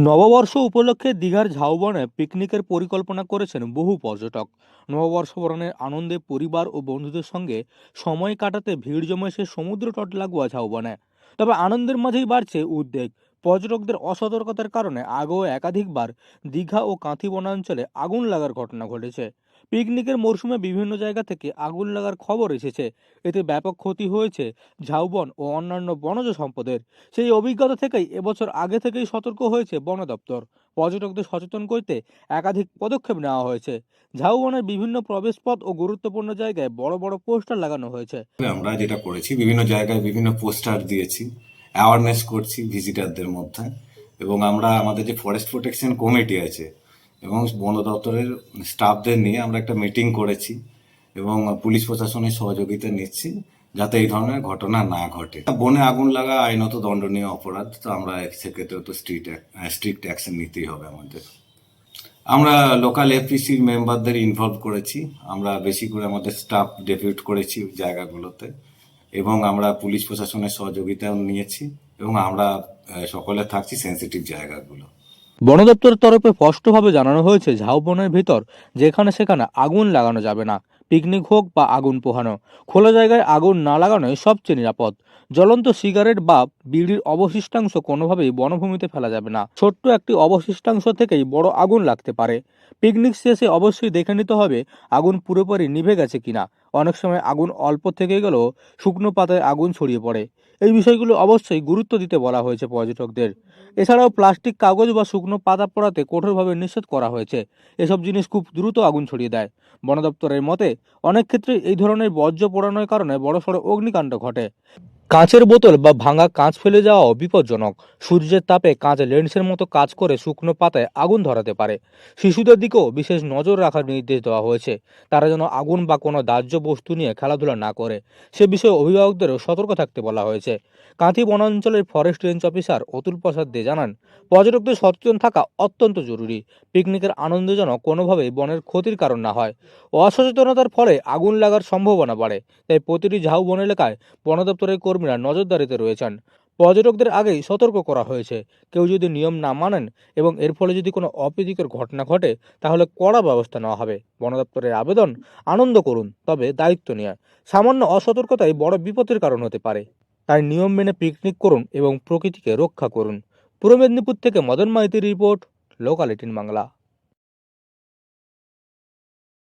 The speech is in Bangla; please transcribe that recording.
নববর্ষ উপলক্ষে দীঘার ঝাউবনে পিকনিকের পরিকল্পনা করেছেন বহু পর্যটক। নববর্ষ বরণের আনন্দে পরিবার ও বন্ধুদের সঙ্গে সময় কাটাতে ভিড় জমেছে সমুদ্র তট লাগোয়া ঝাউবনে। তবে আনন্দের মাঝেই বাড়ছে উদ্বেগ। পর্যটকদের অসতর্কতার কারণে আগেও একাধিকবার দীঘা ও কাঁথি বনাঞ্চলে আগুন লাগার ঘটনা ঘটেছে। পিকনিকের মরশুমে বিভিন্ন জায়গা থেকে আগুন লাগার খবর এসেছে। এতে ব্যাপক ক্ষতি হয়েছে ঝাউবন ও অন্যান্য বনজ সম্পদের। সেই অভিজ্ঞতা থেকেই এবছর আগে থেকেই সতর্ক হয়েছে বন দপ্তর। পর্যটকদের সচেতন করতে একাধিক পদক্ষেপ নেওয়া হয়েছে। ঝাউবনের বিভিন্ন প্রবেশপথ ও গুরুত্বপূর্ণ জায়গায় বড় বড় পোস্টার লাগানো হয়েছে। আমরা যেটা করেছি বিভিন্ন জায়গায় বিভিন্ন পোস্টার দিয়েছি, অ্যাওয়ারনেস করছি ভিজিটারদের মধ্যে। এবং আমরা আমাদের যে ফরেস্ট প্রোটেকশন কমিটি আছে এবং বন দপ্তরের স্টাফদের নিয়ে আমরা একটা মিটিং করেছি এবং পুলিশ প্রশাসনের সহযোগিতা নিচ্ছি যাতে এই ধরনের ঘটনা না ঘটে। বনে আগুন লাগা আইনত দণ্ডনীয় অপরাধ, তো আমরা সেক্ষেত্রে তো স্ট্রিক্ট অ্যাকশন নিতেই হবে আমাদের। আমরা লোকাল এফপিসির মেম্বারদের ইনভলভ করেছি, আমরা বেশি করে আমাদের স্টাফ ডেপুট করেছি জায়গাগুলোতে এবং আমরা পুলিশ প্রশাসনের সহযোগিতাও নিয়েছি এবং আমরা সকলে থাকছি সেন্সিটিভ জায়গাগুলো। বন দপ্তরের তরফে স্পষ্টভাবে জানানো হয়েছে ঝাউবনের ভিতর যেখানে সেখানে আগুন লাগানো যাবে না। পিকনিক হোক বা আগুন পোহানো, খোলা জায়গায় আগুন না লাগানোই সবচেয়ে নিরাপদ। জ্বলন্ত সিগারেট বা বিড়ির অবশিষ্টাংশ কোনোভাবেই বনভূমিতে ফেলা যাবে না। ছোট্ট একটি অবশিষ্টাংশ থেকেই বড় আগুন লাগতে পারে। পিকনিক শেষে অবশ্যই দেখে নিতে হবে আগুন পুরোপুরি নিভে গেছে কিনা। অনেক সময় আগুন অল্প থেকে গেলেও শুকনো পাতায় আগুন ছড়িয়ে পড়ে। এই বিষয়গুলো অবশ্যই গুরুত্ব দিতে বলা হয়েছে পর্যটকদের। এছাড়াও প্লাস্টিক, কাগজ বা শুকনো পাতা পোড়াতে কঠোরভাবে নিষেধ করা হয়েছে। এসব জিনিস খুব দ্রুত আগুন ছড়িয়ে দেয়। বন দপ্তরের মতে অনেক ক্ষেত্রে এই ধরনের বর্জ্য পোড়ানোর কারণে বড়সড় অগ্নিকাণ্ড ঘটে। কাঁচের বোতল বা ভাঙা কাঁচ ফেলে যাওয়াও বিপজ্জনক। সূর্যের তাপে কাঁচ লেন্সের মতো কাজ করে শুকনো পাতায় আগুন ধরাতে পারে। শিশুদের দিকেও বিশেষ নজর রাখার নির্দেশ দেওয়া হয়েছে। তারা যেন আগুন বা কোনো দাহ্য বস্তু নিয়ে খেলাধুলা না করে, সে বিষয়ে অভিভাবকদেরও সতর্ক থাকতে বলা হয়েছে। কাঁথি বনাঞ্চলের forest range officer Atul Prasad দে জানান, পর্যটকদের সচেতন থাকা অত্যন্ত জরুরি। পিকনিকের আনন্দ যেন কোনোভাবেই বনের ক্ষতির কারণ না হয়। অসচেতনতার ফলে আগুন লাগার সম্ভাবনা বাড়ে। তাই প্রতিটি ঝাউবন এলাকায় বন দপ্তরের কর্মীরা নজরদারিতে রয়েছেন। পর্যটকদের আগেই সতর্ক করা হয়েছে, কেউ যদি নিয়ম না মানেন এবং এর ফলে যদি কোনো অপ্রীতিকর ঘটনা ঘটে তাহলে কড়া ব্যবস্থা নেওয়া হবে। বন দপ্তরের আবেদন, আনন্দ করুন তবে দায়িত্ব নিয়ে। সামান্য অসতর্কতাই বড় বিপদের কারণ হতে পারে। তাই নিয়ম মেনে পিকনিক করুন এবং প্রকৃতিকে রক্ষা করুন। পূর্ব মেদিনীপুর থেকে মদন মাইতির রিপোর্ট, লোকাল 18 বাংলা।